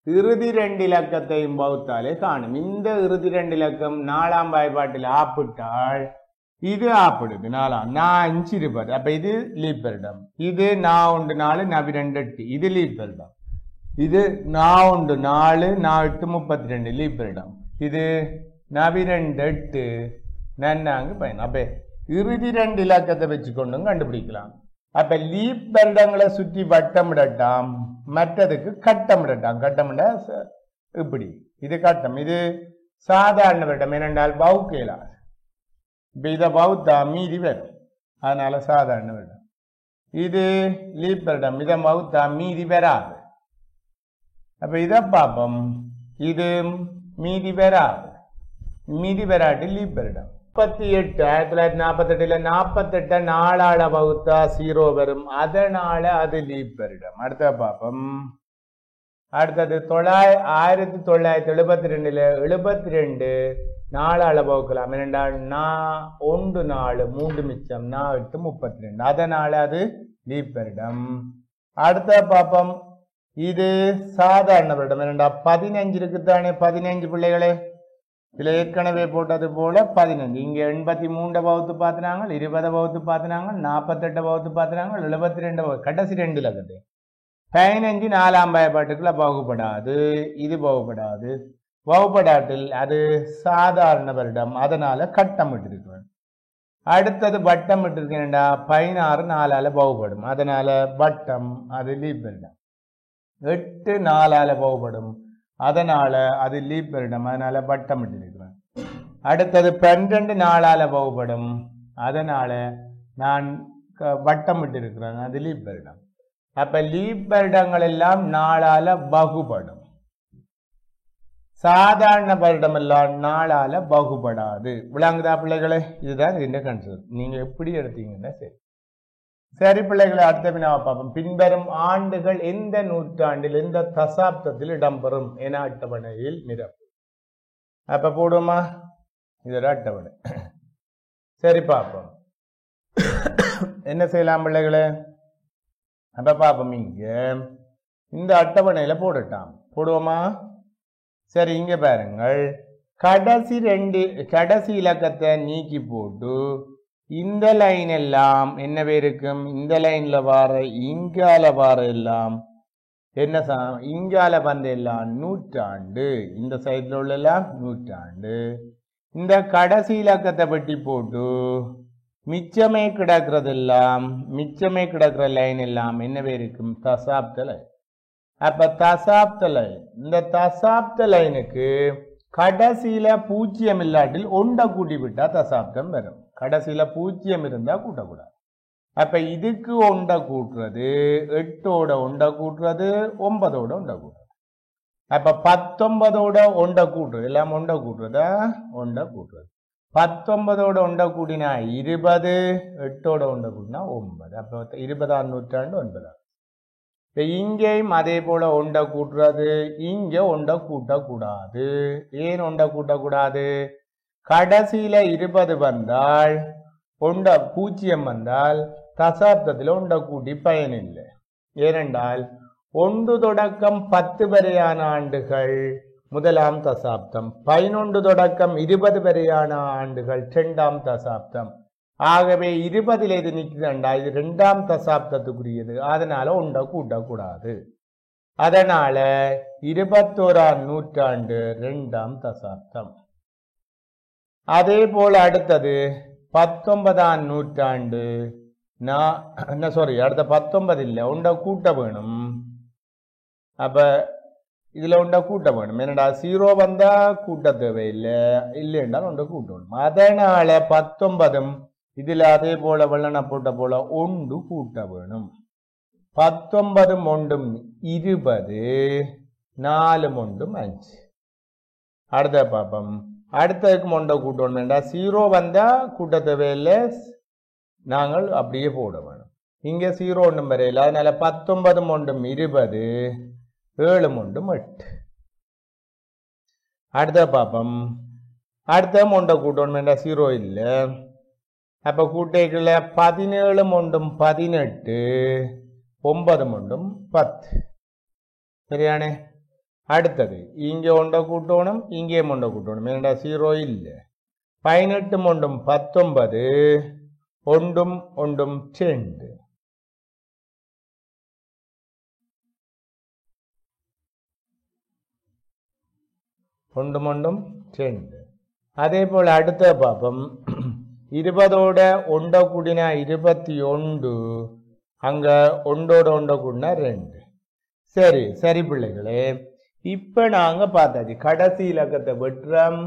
இறுதி 2 இலக்கத்தையும் வகுத்தாலே காணும். இந்த இறுதி 2 இலக்கம் 4ஆம் வாய்ப்பாட்டில் ஆப்பிட்டால் இது ஆப்பிடுது. 4 5 20. அப்ப இது லீப் வருடம். இது 1 4 2 8 இது லீப் வருடம். இது நான் உண்டு 4 நான் 8 32 லீப்பரிடம். இது நவி 2 8 நன்னாங்கு பயன். அப்ப இறுதி 2 இலக்கத்தை வச்சுக்கொண்டும் கண்டுபிடிக்கலாம். அப்ப லீப் வருடங்களை சுற்றி வட்டமிடட்டாம், மற்றதுக்கு கட்டமிடட்டாம். கட்டமிட இப்படி இது கட்டம். இது சாதாரண வருடம் ஏனென்றால் பவுக்கேலாது. இப்ப இதை பவுத்தா மீதி வரும், அதனால சாதாரண வருடம். இது லீப் வருடம், இதை பவுத்தா மீதி வராது. அப்ப இதை பார்ப்போம். இது மீதி வராது, மீதி வராட்டி லீப் வருடம். 38 1948 48 4ஆல வகுத்தா 0 வரும், அதனால அது லீப் வருடம். அடுத்த பார்ப்போம். அடுத்தது 1972 72 4ஆல வகுக்கலாம். ஏனென்றால் 1 4 3 மிச்சம் 8 32, அதனால அது லீப் வருடம். அடுத்த பார்ப்போம். இது சாதாரண வருடம். ஏனென்றா 15 இருக்குத்தானே, 15 பிள்ளைகளே. இதுல ஏற்கனவே போட்டது போல 15. இங்க 83 வகுத்து பார்த்தினாங்க, 20 வகுத்து பார்த்தினாங்க, 48 வகுத்து பார்த்தினாங்க, 72 கடைசி 2 இலக்கத்து 15 4ஆம் பயப்பாட்டுக்குள்ள வகுப்படாது. இது வகுப்படாது. வகுப்படாட்டில் அது சாதாரண வருடம், அதனால கட்டமிட்டு இருக்கிறேன். அடுத்தது வட்டம் விட்டு இருக்கேன்டா 16 4ஆல வகுப்படும், அதனால வட்டம் அது லீப் வருடம். 8 4ஆல வகுப்படும், அதனால அது லீப் வருடம், அதனால வட்டம் விட்டு இருக்கிறேன். அடுத்தது 12 4ஆல வகுப்படும், அதனால நான் வட்டம் விட்டு இருக்கிறேன், அது லீப் வருடம். அப்ப லீப் வருடங்கள் எல்லாம் 4ஆல வகுப்படும். சாதாரண வருடம் எல்லாம் 4ஆல வகுப்படாது. விளங்குதா பிள்ளைகளே? இதுதான் இந்த கன்செப்ட். நீங்க எப்படி எடுத்தீங்கன்னா சரி. சரி பிள்ளைகளை, அடுத்த வினாவை பார்ப்போம். பின்வரும் ஆண்டுகள் எந்த நூற்றாண்டில் எந்த தசாப்தத்தில் இடம்பெறும் என அட்டவணையில் நிரப்பு. அப்ப போடுமா, இதோட அட்டவணை. சரி பார்ப்போம். என்ன செய்யலாம் பிள்ளைகளே? அப்ப பார்ப்போம். இங்க இந்த அட்டவணையில போடட்டாம். போடுவோமா? சரி, இங்க பாருங்கள். கடைசி இலக்கத்தை நீக்கி போட்டு இந்த லைன் எல்லாம் என்ன இருக்கும்? இந்த லைன்ல வார இங்கால வார எல்லாம் என்ன இங்கால வந்த எல்லாம் நூற்றாண்டு, இந்த சைட்ல உள்ள எல்லாம் நூற்றாண்டு. இந்த கடைசி இலக்கத்தை வெட்டி போட்டு மிச்சமே கிடக்கிற லைன் எல்லாம் என்ன இருக்கும்? தசாப்த லைன். அப்ப தசாப்த லைன், இந்த தசாப்த லைனுக்கு கடைசியில 0 இல்லாட்டில் ஒண்ட கூட்டி விட்டா தசாப்தம் வரும். கடைசியில 0 இருந்தா கூட்டக்கூடாது. அப்ப இதுக்கு ஒண்ட கூட்டுறது 8ஓட ஒண்ட கூட்டுறது 9ஓட ஒண்ட கூட்டுறது. அப்ப 19ஓட ஒண்ட கூட்டுறது எல்லாம் ஒண்ட கூட்டுறதா ஒண்ட கூட்டுறது. 19ஓட ஒண்ட கூட்டினா 20, 8ஓட ஒண்ட கூட்டினா 9. அப்ப 20ஆம் நூற்றாண்டு 9. இங்கேயும் அதே போல ஒண்ட கூட்டுறது. இங்க ஒண்ட கூட்டக்கூடாது. ஏன் ஒண்ட கூட்டக்கூடாது? கடைசியில 20 வந்தால் 0 வந்தால் தசாப்தத்தில் ஒண்ட கூட்டி பயன் இல்லை. ஏனென்றால் 1 தொடக்கம் 10 வரையான ஆண்டுகள் முதலாம் தசாப்தம், 11 தொடக்கம் 20 வரையான ஆண்டுகள் 2ஆம் தசாப்தம். ஆகவே 20 இது நிற்கிறண்டா, இது 2ஆம் தசாப்தத்துக்குரியது, அதனால ஒண்ட கூட்டக்கூடாது. அதனால 21ஆம் நூற்றாண்டு 2ஆம் தசாப்தம். அதே போல அடுத்தது 19ஆம் நூற்றாண்டு. அடுத்த 19 இல்லை, ஒண்ட கூட்ட வேணும். அப்ப இதுல ஒண்ட கூட்ட வேணும். என்னடா 0 வந்தா கூட்ட தேவையில்லை, இல்லைன்றால் ஒண்ட கூட்டணும். அதனால 19 இதுல அதே போல வெள்ளன போட்ட போல ஒன்று கூட்ட வேணும். 19 ஒன்றும் 20, 4 ஒன்றும் 5. அடுத்த பாப்பம். அடுத்ததுக்கு ஒண்ட கூட்டணும். வேண்டா 0 வந்தா கூட்ட தேவையில்லை, நாங்கள் அப்படியே போட வேணும். இங்க 0 ஒன்றும் வரையில, அதனால 19 ஒன்றும் 20, 7 ஒன்றும் 8. அடுத்த பாப்பம். அடுத்த ஒண்ட கூட்டணும். வேண்டா 0 இல்லை. அப்ப கூட்டைக்குள்ள 17 ஒன்றும் 18, 9 ஒன்றும் 10. சரியானே? அடுத்தது இங்க ஒண்ட கூட்டணும், இங்கே ஒண்ட கூட்டணும். ஏன்னா 0 இல்லை. 18 ஒன்றும் 19, 1 ஒன்றும் 2. ஒன்றும் ஒன்றும் 2. அதே போல் அடுத்த பார்ப்போம் 20ஓட ஒண்ட கூடினா 21, அங்க ஒன்றோட ஒண்ட கூடினா 2. சரி சரி பிள்ளைகளே, இப்ப நாங்க பார்த்தாச்சு கடைசி இலக்கத்தை வெட்டுறோம்.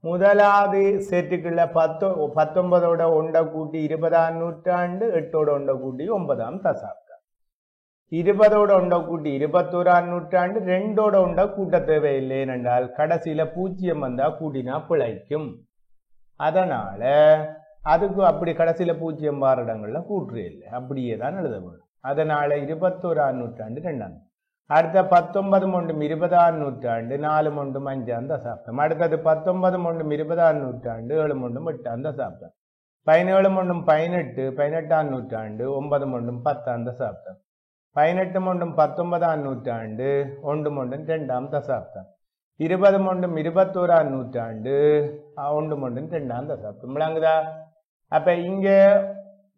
முதலாவது செட்டுக்குள்ள 19ஓட ஒண்ட கூட்டி 20ஆம் நூற்றாண்டு, 8ஓட ஒண்ட கூட்டி 9ஆம் தசாப்தம். 20ஓட ஒண்ட கூட்டி 21ஆம் நூற்றாண்டு, 2ஓட ஒண்ட கூட்ட தேவையில்லை என்றால் கடைசியில 0 வந்தா கூட்டினா பிழைக்கும். அதனால அதுக்கு அப்படி கடைசியில 0 வார இடங்கள்ல கூற்று இல்லை, அப்படியே தான் எழுத வேணும். அதனால 21ஆம் நூற்றாண்டு 2ஆம். அடுத்த 19 மொண்டும் 20ஆம் நூற்றாண்டு, 4 மொண்டும் 5ஆம் தசாப்தம். அடுத்தது 19 மொண்டும் 20ஆம் நூற்றாண்டு, 7 மொண்டும் 8ஆம் தசாப்தம். 17 மொண்டும் 18ஆம் நூற்றாண்டு, 9 மொண்டும் 10ஆம் தசாப்தம். 18 மொண்டும் 19ஆம் நூற்றாண்டு, 1 மொண்டும் 2ஆம் தசாப்தம். 20 மொண்டும் 21ஆம் நூற்றாண்டு, 1 மொண்டும் 2ஆம் தசாப்தம். விளங்குதா? அப்ப இங்க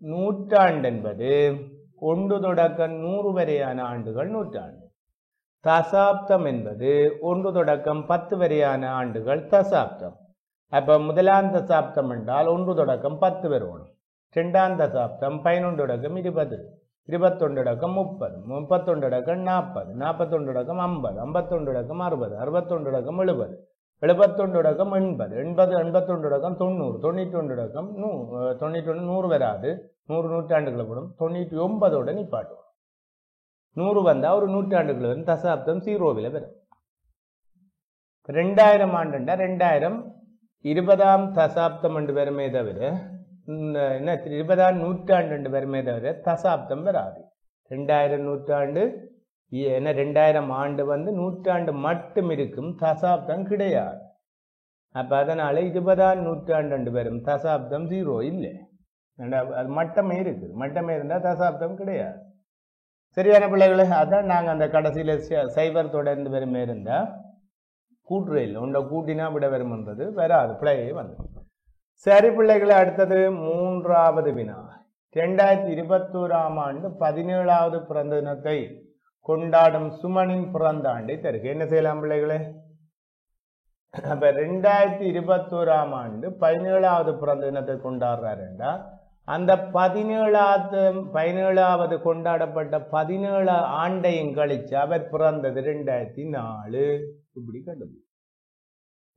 நூற்றாண்டு என்பது 1 தொடக்கம் 100 வரையான ஆண்டுகள் நூற்றாண்டு. தசாப்தம் என்பது 1 தொடக்கம் 10 வரையான ஆண்டுகள் தசாப்தம். அப்ப முதலாம் தசாப்தம் என்றால் 1 தொடக்கம் 10 வரணும். 2ஆம் தசாப்தம் 11 தொடக்கம் 20, 21 தொடக்கம் 30, 31 தொடக்கம் 40, 41 தொடக்கம் 50, 51 தொடக்கம் 60, 61 தொடக்கம் 70, 71 தொடக்கம் 80, 80 81 தொடக்கம் 90, 91 தொடக்கம் 91 100 வராது, 100 நூற்றாண்டுகளை கூடும். 99ஓட நிப்பாட்டுவோம். 100 வந்தா ஒரு நூற்றாண்டுகள் வரும், தசாப்தம் 0 வரும். 2000 ஆண்டுண்டா 2000 20ஆம் தசாப்தம் என்று வருமே தவிர, என்ன 20ஆம் நூற்றாண்டு என்று வருமே தவிர தசாப்தம் வராது. 2000 நூற்றாண்டு என்ன 2000 ஆண்டு வந்து நூற்றாண்டு மட்டும் இருக்கும், தசாப்தம் கிடையாது. அப்ப அதனால 20ஆம் நூற்றாண்டு என்று வரும், தசாப்தம் 0 இல்லை. அது மட்டமே இருக்கு, மட்டமே இருந்தா தசாப்தம் கிடையாது. சரியான பிள்ளைகளை, அதான் நாங்க அந்த கடைசியில சைபர் தொடர்ந்து வருமே இருந்தா கூற்று இல்லை, உண்ட கூட்டினா விட வரும்ன்றது வராது, பிள்ளையே வந்து. சரி பிள்ளைகளை, அடுத்தது 3வது வினா. 2021ஆம் ஆண்டு 17வது பிறந்த தினத்தை கொண்டாடும் சுமனின் பிறந்த ஆண்டை தருக. என்ன செய்யலாம் பிள்ளைகளே? அப்ப 2021ஆம் ஆண்டு 17வது பிறந்த தினத்தை கொண்டாடுறாருண்டா அந்த 17வது கொண்டாடப்பட்ட 17 ஆண்டையும் கழிச்சு அவர் பிறந்தது 2004 இப்படி கண்டுபிடி.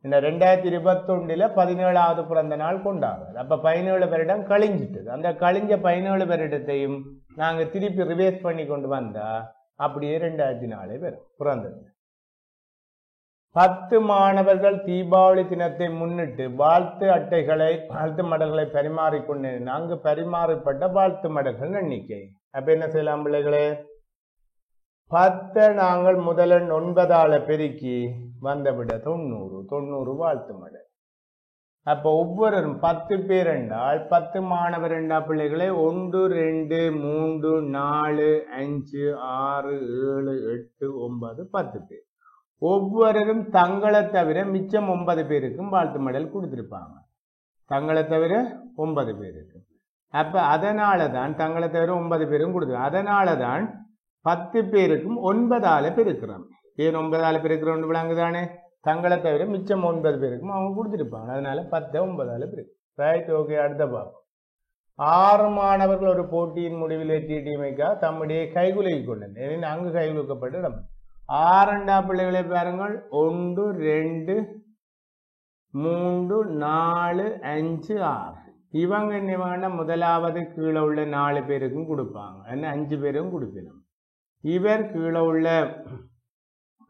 இந்த 2021 17வது பிறந்த நாள் கொண்டாடுறாரு. அப்ப 17 வருடம் கழிஞ்சிட்டது. அந்த கழிஞ்ச 17 வருடத்தையும் நாங்க திருப்பி ரிவைஸ் பண்ணி கொண்டு வந்தா அப்படியே 2004 வரும் பிறந்தது. 10 மாணவர்கள் தீபாவளி தினத்தை முன்னிட்டு வாழ்த்து அட்டைகளை வாழ்த்து மடல்களை பரிமாறிக்கொண்டு அங்கு பரிமாறப்பட்ட வாழ்த்து மடல்கள் எண்ணிக்கை. அப்ப என்ன செய்யலாம் பிள்ளைகளே? 10 நாங்கள் முதலன் 9ஆல பெருக்கி வந்தவிட 90 வாழ்த்து மடல். அப்ப ஒவ்வொருவரும் 10 பேர் என்றால் 10 மாணவர் என்றா பிள்ளைகளே 1 2 3 4 5 6 7 8 9 10 பேர். ஒவ்வொருவரும் தங்களை தவிர மிச்சம் 9 பேருக்கும் வாழ்த்து மடல் கொடுத்திருப்பாங்க. தங்களை தவிர 9 பேருக்கு. அப்ப அதனாலதான் தங்களை தவிர 9 பேரும் கொடுத்துருவாங்க. அதனாலதான் 10 பேருக்கும் 9ஆல பெருக்கிறோம். ஏன் 9ஆல பெருக்கிறோம் விளங்குதானே? தங்களை தவிர மிச்சம் 9 பேருக்கும் அவங்க கொடுத்துருப்பாங்க. அதனால 10 9ஆல பெருக்கு. Right, okay. அடுத்த பாப்போம். 6 மாணவர்கள் ஒரு போட்டியின் முடிவில் எட்டியமைக்கா தம்முடைய கைகுலுக்கி கொண்டனர். அங்கு கைகுலுக்கப்பட்டு இடம் 6 பிள்ளைகளை பாருங்கள். 1 2 3 4 5 6. இவங்க என்ன வேணா முதலாவது கீழே உள்ள 4 பேருக்கும் கொடுப்பாங்க. என்ன 5 பேரும் கொடுக்கணும். இவர் கீழே உள்ள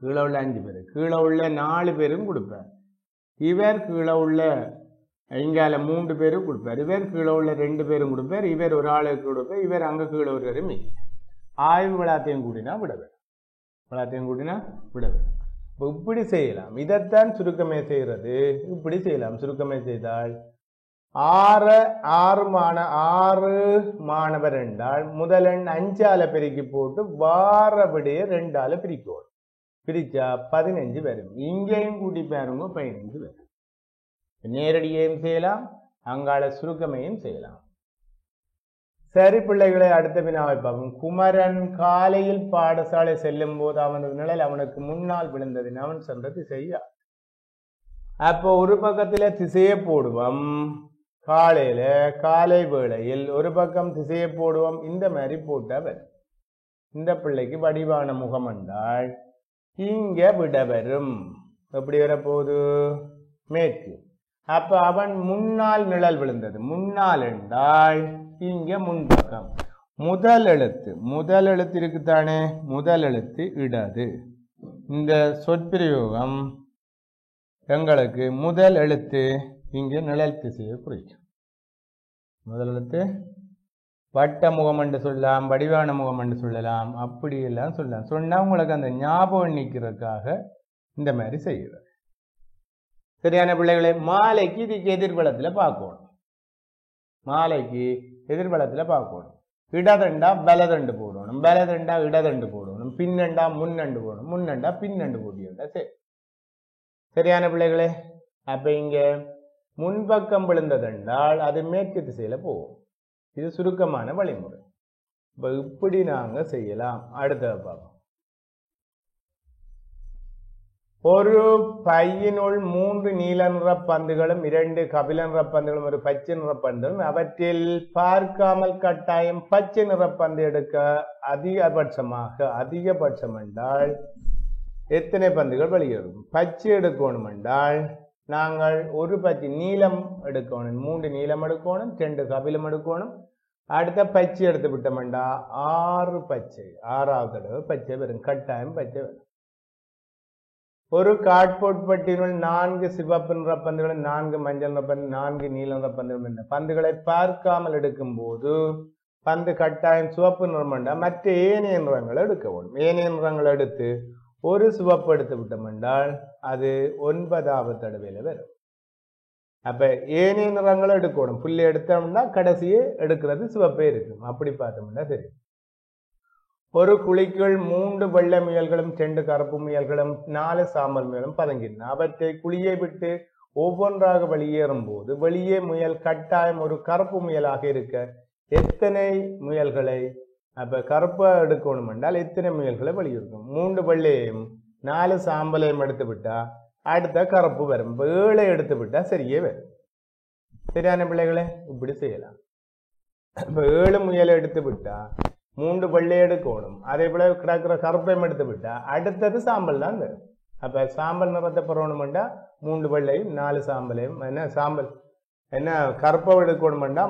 5 பேரு கீழே உள்ள 4 பேரும் கொடுப்பார். இவர் கீழே உள்ள இங்கால 3 பேரும் கொடுப்பார். இவர் கீழே உள்ள 2 பேரும் கொடுப்பார். இவர் ஒரு ஆளுக்கு கொடுப்பார். இவர் அங்க கீழே ஒருவரும் ஆய்வு விழாத்தையும் கூட்டினா விடவே இப்படி செய்யலாம். இதைத்தான் சுருக்கமே செய்யறது. இப்படி செய்யலாம். சுருக்கமே செய்தால் 6 மாணவர் என்றால் முதலன் 5ஆல பெருக்கி போட்டு வாரபடியே 2ஆல பிரிக்கணும். பிரிச்சா 15 வரும். இங்கேயும் கூட்டி பாருங்க 15 வரும். நேரடியையும் செய்யலாம், அங்கால சுருக்கமையும் செய்யலாம். சரி பிள்ளைகளை, அடுத்த வினாவை பார்ப்போம். குமரன் காலையில் பாடசாலை செல்லும் போது அவனது நிழல் அவனுக்கு முன்னால் விழுந்தது. அவன் சென்ற திசையா? அப்போ ஒரு பக்கத்துல திசையை போடுவோம், காலை வேளையில் ஒரு பக்கம் திசையை போடுவோம். இந்த மாதிரி போட்டா வரும். இந்த பிள்ளைக்கு வடிவான முகம் என்றால் இங்க விட வரும். எப்படி வரப்போகுது? மேற்கு. அப்ப அவன் முன்னால் நிழல் விழுந்தது. முன்னால் என்றால் இங்க முன்பக்கம். முதல் எழுத்து இருக்குத்தானே, முதல் எழுத்து இடது. இந்த சொற்பிரயோகம் எங்களுக்கு முதல் எழுத்து இங்க நிழல் திசையை குறிக்கும். முதல் எழுத்து வட்ட முகம் என்று சொல்லலாம், வடிவான முகம் என்று சொல்லலாம், அப்படியெல்லாம் சொல்லலாம். சொன்னா உங்களுக்கு அந்த ஞாபகம் நிற்கிறதுக்காக இந்த மாதிரி செய்கிறது. சரியான பிள்ளைகளை, மாலைக்கு இதுக்கு எதிர்பலத்துல பார்க்கணும். மாலைக்கு எதிர்பலத்துல பார்க்கணும். இடதண்டா வலதண்டு போடணும், வலதண்டா இடதண்டு போடணும், பின்னண்டா முன்னண்டு போடணும், முன்னண்டா பின்னண்டு போட்டியா. சரி, சரியான பிள்ளைகளே. அப்ப இங்க முன்பக்கம் விழுந்ததென்றால் அது மேற்கு திசையில போகும். இது சுருக்கமான வழிமுறை. இப்ப இப்படி நாங்க செய்யலாம். அடுத்த பார்ப்போம். ஒரு பையினுள் 3 நீல நிற பந்துகளும் 2 கபில நிற பந்துகளும் ஒரு பச்சை நிற பந்துகளும், அவற்றில் பார்க்காமல் கட்டாயம் பச்சை நிற பந்து எடுக்க அதிகபட்சம் என்றால் எத்தனை பந்துகள் வெளியேறும்? பச்சை எடுக்கணும் என்றால் நாங்கள் ஒரு பச்சை நீளம் எடுக்கணும், 3 நீளம் எடுக்கணும், 2 கபிலம் எடுக்கணும். அடுத்த பச்சை எடுத்து விட்டோம்டா 6 பச்சை, 6வது தடவை பச்சை வரும், கட்டாயம் பச்சை வரும். ஒரு கார்ட்போர்ட் பட்டியினுள் 4 சிவப்பு நிற பந்துகளும் 4 மஞ்சள் நிற பந்து 4 நீல நிற பந்துகளும் என்ற பந்துகளை பார்க்காமல் எடுக்கும் போது பந்து கட்டாயம் சிவப்பு நிறம் என்றால் மற்ற ஏனைய நிறங்களை எடுக்க வேண்டும். ஏனைய நிறங்களை எடுத்து ஒரு சிவப்பு எடுத்து விட்டோம் என்றால் அது 9வது தடவையில வரும். அப்ப ஏனைய நிறங்களை எடுக்கணும். புள்ளி எடுத்தோம்னா கடைசியே எடுக்கிறது சிவப்பே இருக்கும். அப்படி பார்த்தோம்னா சரி. ஒரு குழிக்குள் 3 வெள்ளை முயல்களும் 2 கருப்பு முயல்களும் 4 சாம்பல் முயலும் பதுங்கின. அவற்றை குழியை விட்டு ஒவ்வொன்றாக வெளியேறும் போது வெளியே முயல் கட்டாயம் ஒரு கருப்பு முயலாக இருக்க எத்தனை முயல்களை, அப்ப கருப்பா எடுக்கணும் என்றால் எத்தனை முயல்களை வெளியிருக்கும்? 3 வெள்ளையையும் 4 சாம்பலையும் எடுத்து விட்டா அடுத்த கருப்பு வரும். 7 எடுத்து விட்டா சரியே வரும். சரியான பிள்ளைகளே, இப்படி செய்யலாம். இப்ப 7 முயலை எடுத்து விட்டா 3 வெள்ளை எடுக்கணும். அதே போல கிடக்கிற கருப்பையும் எடுத்து விட்டா அடுத்தது சாம்பல் தான் வரும். அப்ப சாம்பல் நிறத்தை பெறணும்டா 3 வெள்ளையும் 4 சாம்பலையும் சாம்பல் கருப்பை எடுக்கணும்டா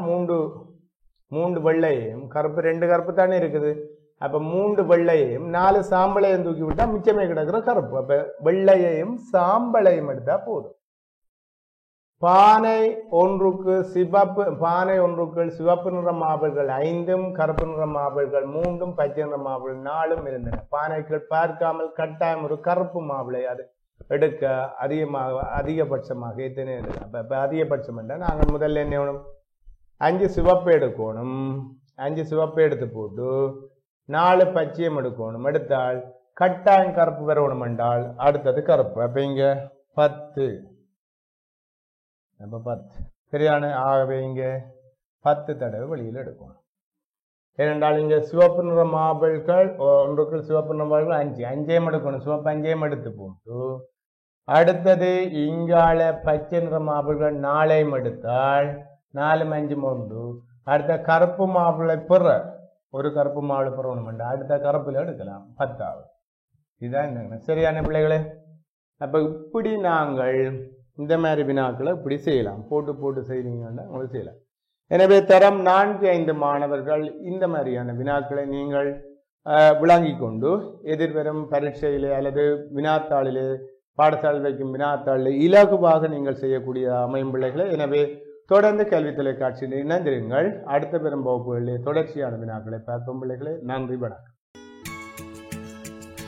3 வெள்ளையும் கருப்பு 2 கருப்பு தானே இருக்குது. அப்ப 3 வெள்ளையையும் 4 சாம்பலையும் தூக்கி விட்டா மிச்சமே கிடக்கிற கருப்பு. அப்ப வெள்ளையையும் சாம்பலையும் எடுத்தா போதும். பானை ஒன்றுக்கு சிவப்பு நிற மார்பிள்கள் 5, கருப்பு நிற மார்பிள்கள் 3, பச்சை நிற மார்பிள் 4 இருந்தன. பானைகள் பார்க்காமல் கட்டாயம் ஒரு கருப்பு மார்பிளை அது எடுக்க அதிகபட்சமாக எத்தனை எடுக்கலாம்? அப்ப அதிகபட்சம் என்றால் நாங்கள் முதல்ல என்ன வேணும்? 5 சிவப்பு எடுக்கணும். 5 சிவப்பு எடுத்து போட்டு 4 பச்சையம் எடுக்கணும். எடுத்தால் கட்டாயம் கருப்பு வரணும் என்றால் அடுத்தது கருப்பு. அப்ப இங்க 10. அப்ப 10 சரியான. ஆகவே இங்க 10 தடவை வெளியில் எடுக்கணும். ஏனென்றால் இங்க சிவப்பு நிற மார்பிள்கள் ஒன்றுக்கு சிவப்பு நிற மார்பிள் 5, 5 எடுக்கணும். சிவப்பு 5 எடுத்து போட்டு அடுத்தது இங்கால பச்சை நிற மார்பிள்கள் 4 எடுத்தால் 4 5 3. அடுத்த கருப்பு மார்பிளை பெற ஒரு கருப்பு மாவுளை பெறணும். அடுத்த கருப்புல எடுக்கலாம் 10வது. இதுதான் சரியான பிள்ளைகளே. அப்ப இப்படி நாங்கள் இந்த மாதிரி வினாக்களை இப்படி செய்யலாம். போட்டு செய்வீங்கன்னா உங்களுக்கு செய்யலாம். எனவே தரம் 4, 5 மாணவர்கள் இந்த மாதிரியான வினாக்களை நீங்கள் விளங்கி கொண்டு எதிர்வரும் பரீட்சையிலே அல்லது வினாத்தாளிலே பாடசாலை வைக்கும் வினாத்தாளிலே இலகுவாக நீங்கள் செய்யக்கூடிய அமையும் பிள்ளைகளை. எனவே தொடர்ந்து கல்வி தொலைக்காட்சியில் இணைந்திருங்கள். அடுத்த பெரும் வகுப்புகளிலே தொடர்ச்சியான வினாக்களை பார்க்கும் பிள்ளைகளை. நன்றி, வணக்கம்.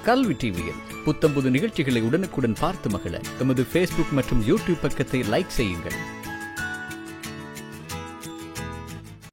கல்வி டிவியில் புத்தம்புது நிகழ்ச்சிகளை உடனுக்குடன் பார்த்து மகிழ எமது Facebook மற்றும் YouTube பக்கத்தை லைக் செய்யுங்கள்.